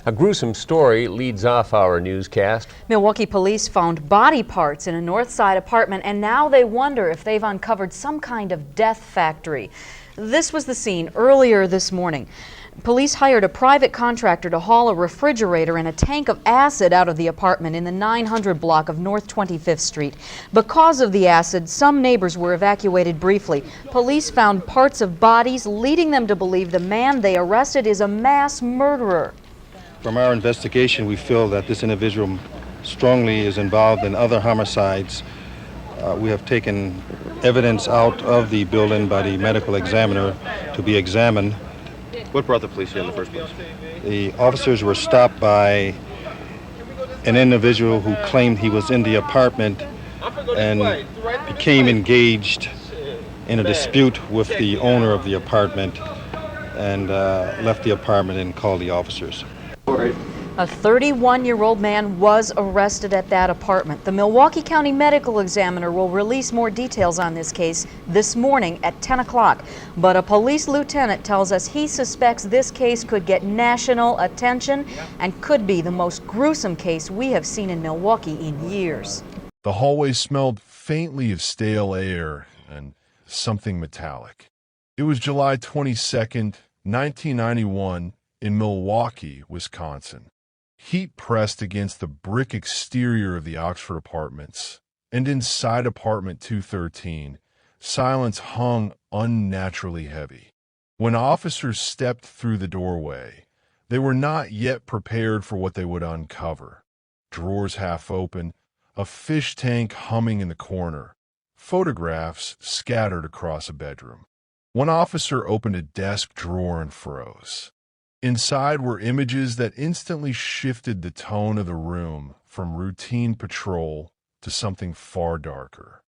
A gruesome story leads off our newscast. Milwaukee police found body parts in a north side apartment, and now they wonder if they've uncovered some kind of death factory. This was the scene earlier this morning. Police hired a private contractor to haul a refrigerator and a tank of acid out of the apartment in the 900 block of North 25th Street. Because of the acid, some neighbors were evacuated briefly. Police found parts of bodies, leading them to believe the man they arrested is a mass murderer. From our investigation, we feel that this individual strongly is involved in other homicides. We have taken evidence out of the building by the medical examiner to be examined. What brought the police here in the first place? The officers were stopped by an individual who claimed he was in the apartment and became engaged in a dispute with the owner of the apartment and left the apartment and called the officers. A 31-year-old man was arrested at that apartment. The Milwaukee County Medical Examiner will release more details on this case this morning at 10 o'clock. But a police lieutenant tells us he suspects this case could get national attention and could be the most gruesome case we have seen in Milwaukee in years. The hallway smelled faintly of stale air and something metallic. It was July 22nd, 1991, in Milwaukee, Wisconsin. Heat pressed against the brick exterior of the Oxford Apartments, and inside apartment 213, silence hung unnaturally heavy. When officers stepped through the doorway, they were not yet prepared for what they would uncover. Drawers half open, a fish tank humming in the corner, photographs scattered across a bedroom. One officer opened a desk drawer and froze. Inside were images that instantly shifted the tone of the room from routine patrol to something far darker.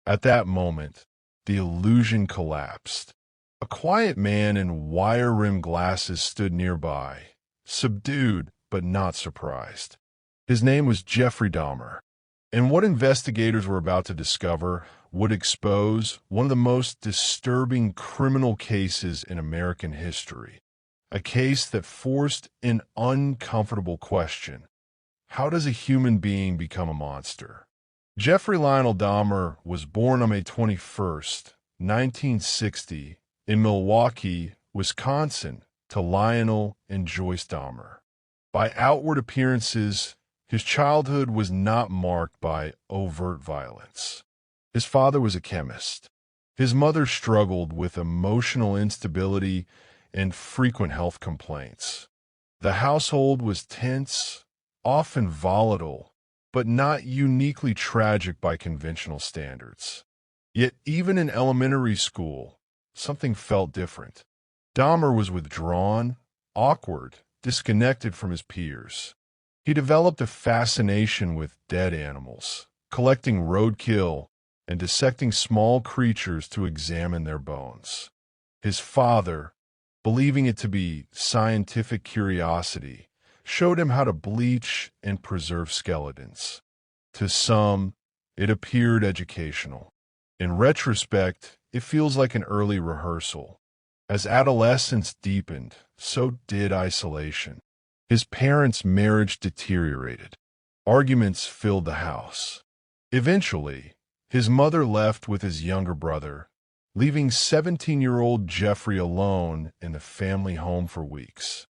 At that moment, the illusion collapsed. A quiet man in wire-rimmed glasses stood nearby, subdued but not surprised. His name was Jeffrey Dahmer, and what investigators were about to discover would expose one of the most disturbing criminal cases in American history. A case that forced an uncomfortable question. How does a human being become a monster? Jeffrey Lionel Dahmer was born on May 21st, 1960, in Milwaukee, Wisconsin, to Lionel and Joyce Dahmer. By outward appearances, his childhood was not marked by overt violence. His father was a chemist. His mother struggled with emotional instability and frequent health complaints. The household was tense, often volatile, but not uniquely tragic by conventional standards. Yet even in elementary school, something felt different. Dahmer was withdrawn, awkward, disconnected from his peers. He developed a fascination with dead animals, collecting roadkill and dissecting small creatures to examine their bones. His father, believing it to be scientific curiosity, showed him how to bleach and preserve skeletons. To some, it appeared educational. In retrospect, it feels like an early rehearsal. As adolescence deepened, so did isolation. His parents' marriage deteriorated. Arguments filled the house. Eventually, his mother left with his younger brother, leaving 17-year-old Jeffrey alone in the family home for weeks.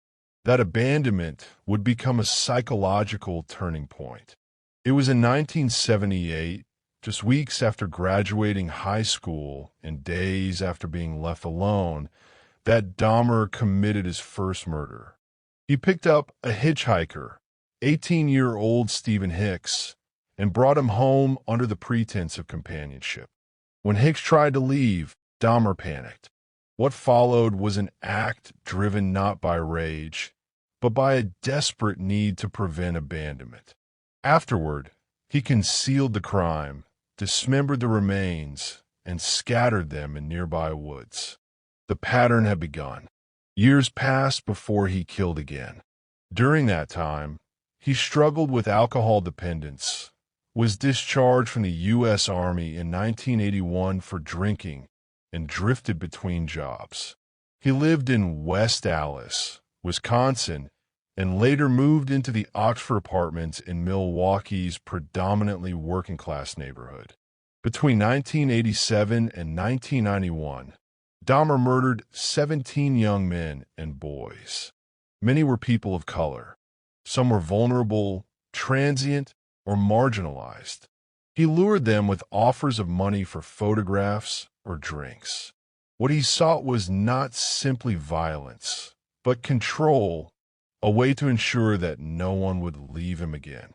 That abandonment would become a psychological turning point. It was in 1978, just weeks after graduating high school and days after being left alone, that Dahmer committed his first murder. He picked up a hitchhiker, 18-year-old Stephen Hicks, and brought him home under the pretense of companionship. When Hicks tried to leave, Dahmer panicked. What followed was an act driven not by rage, but by a desperate need to prevent abandonment. Afterward, he concealed the crime, dismembered the remains, and scattered them in nearby woods. The pattern had begun. Years passed before he killed again. During that time, he struggled with alcohol dependence, was discharged from the U.S. Army in 1981 for drinking, and drifted between jobs. He lived in West Allis, Wisconsin, and later moved into the Oxford Apartments in Milwaukee's predominantly working-class neighborhood. Between 1987 and 1991, Dahmer murdered 17 young men and boys. Many were people of color. Some were vulnerable, transient, or marginalized. He lured them with offers of money for photographs or drinks. What he sought was not simply violence, but control, a way to ensure that no one would leave him again.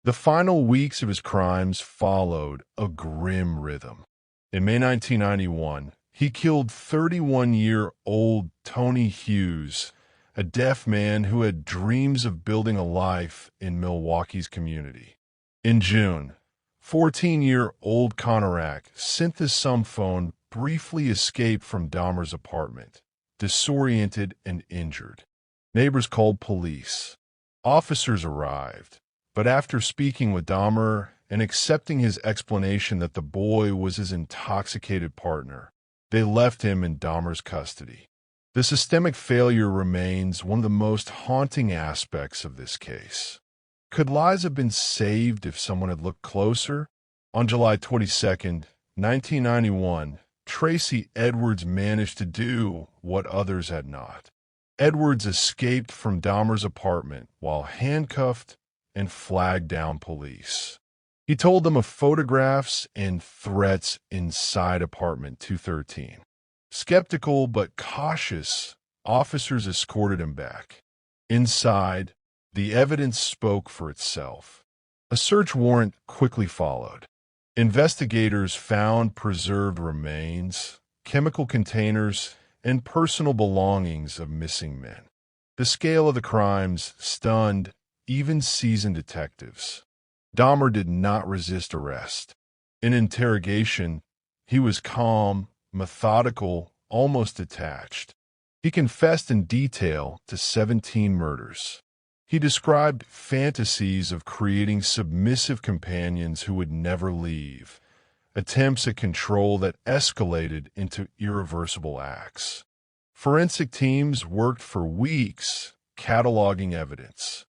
The final weeks of his crimes followed a grim rhythm. In May 1991, he killed 31-year-old Tony Hughes, a deaf man who had dreams of building a life in Milwaukee's community. In June, 14-year-old Conorak, sent the phone, briefly escaped from Dahmer's apartment, disoriented and injured. Neighbors called police. Officers arrived, but after speaking with Dahmer and accepting his explanation that the boy was his intoxicated partner, they left him in Dahmer's custody. The systemic failure remains one of the most haunting aspects of this case. Could lives have been saved if someone had looked closer? On July 22, 1991, Tracy Edwards managed to do what others had not. Edwards escaped from Dahmer's apartment while handcuffed and flagged down police. He told them of photographs and threats inside apartment 213. Skeptical but cautious, officers escorted him back. Inside, the evidence spoke for itself. A search warrant quickly followed. Investigators found preserved remains, chemical containers, and personal belongings of missing men. The scale of the crimes stunned even seasoned detectives. Dahmer did not resist arrest. In interrogation, he was calm, methodical, almost detached. He confessed in detail to 17 murders. He described fantasies of creating submissive companions who would never leave, attempts at control that escalated into irreversible acts. Forensic teams worked for weeks, cataloging evidence.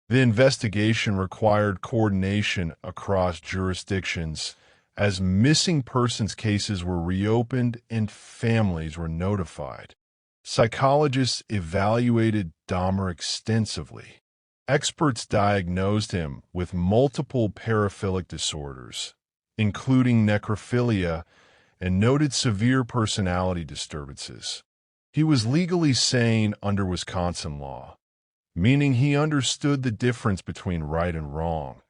The investigation required coordination across jurisdictions as missing persons cases were reopened and families were notified. Psychologists evaluated Dahmer extensively. Experts diagnosed him with multiple paraphilic disorders, including necrophilia, and noted severe personality disturbances. He was legally sane under Wisconsin law, meaning he understood the difference between right and wrong,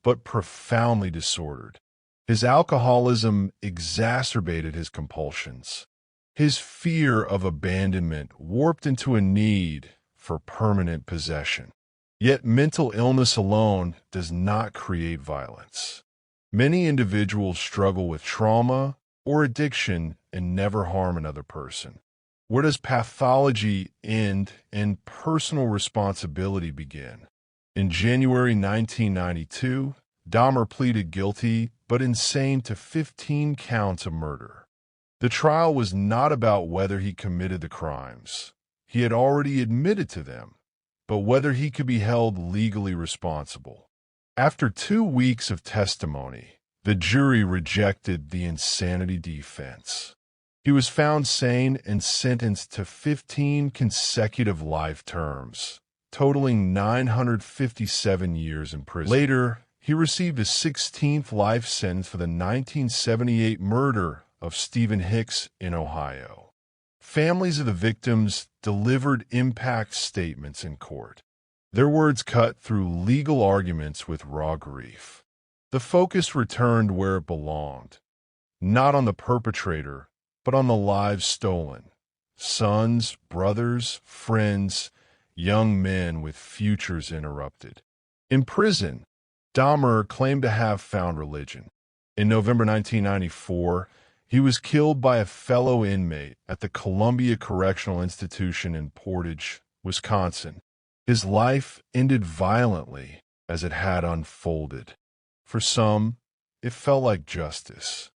but profoundly disordered. His alcoholism exacerbated his compulsions. His fear of abandonment warped into a need for permanent possession. Yet mental illness alone does not create violence. Many individuals struggle with trauma or addiction and never harm another person. Where does pathology end and personal responsibility begin? In January 1992, Dahmer pleaded guilty but insane to 15 counts of murder. The trial was not about whether he committed the crimes. He had already admitted to them, but whether he could be held legally responsible. After 2 weeks of testimony, the jury rejected the insanity defense. He was found sane and sentenced to 15 consecutive life terms, totaling 957 years in prison. Later, he received a 16th life sentence for the 1978 murder of Stephen Hicks in Ohio. Families of the victims delivered impact statements in court, their words cut through legal arguments with raw grief. The focus returned where it belonged, not on the perpetrator, but on the lives stolen. Sons, brothers, friends, young men with futures interrupted. In prison, Dahmer claimed to have found religion. In November 1994, he was killed by a fellow inmate at the Columbia Correctional Institution in Portage, Wisconsin. His life ended violently as it had unfolded. For some, it felt like justice.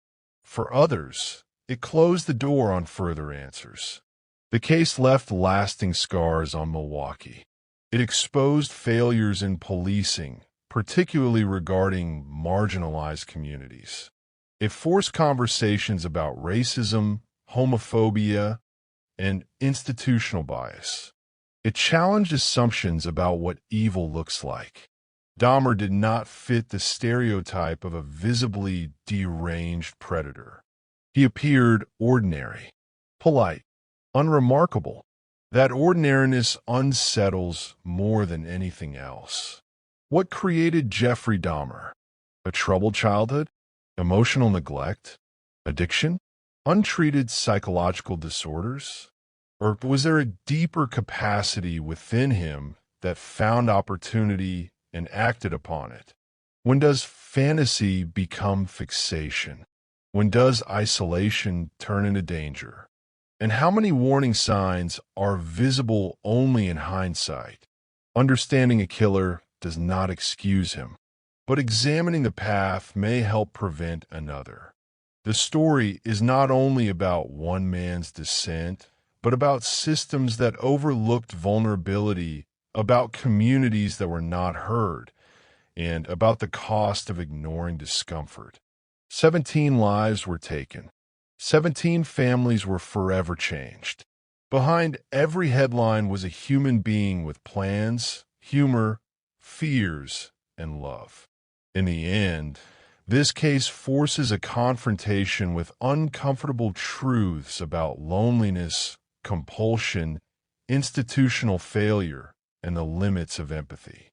For others, it closed the door on further answers. The case left lasting scars on Milwaukee. It exposed failures in policing, particularly regarding marginalized communities. It forced conversations about racism, homophobia, and institutional bias. It challenged assumptions about what evil looks like. Dahmer did not fit the stereotype of a visibly deranged predator. He appeared ordinary, polite, unremarkable. That ordinariness unsettles more than anything else. What created Jeffrey Dahmer? A troubled childhood? Emotional neglect? Addiction? Untreated psychological disorders? Or was there a deeper capacity within him that found opportunity and acted upon it? When does fantasy become fixation? When does isolation turn into danger? And how many warning signs are visible only in hindsight? Understanding a killer does not excuse him, but examining the path may help prevent another. The story is not only about one man's descent, but about systems that overlooked vulnerability, about communities that were not heard, and about the cost of ignoring discomfort. 17 lives were taken. 17 families were forever changed. Behind every headline was a human being with plans, humor, fears, and love. In the end, this case forces a confrontation with uncomfortable truths about loneliness, compulsion, institutional failure, and the limits of empathy.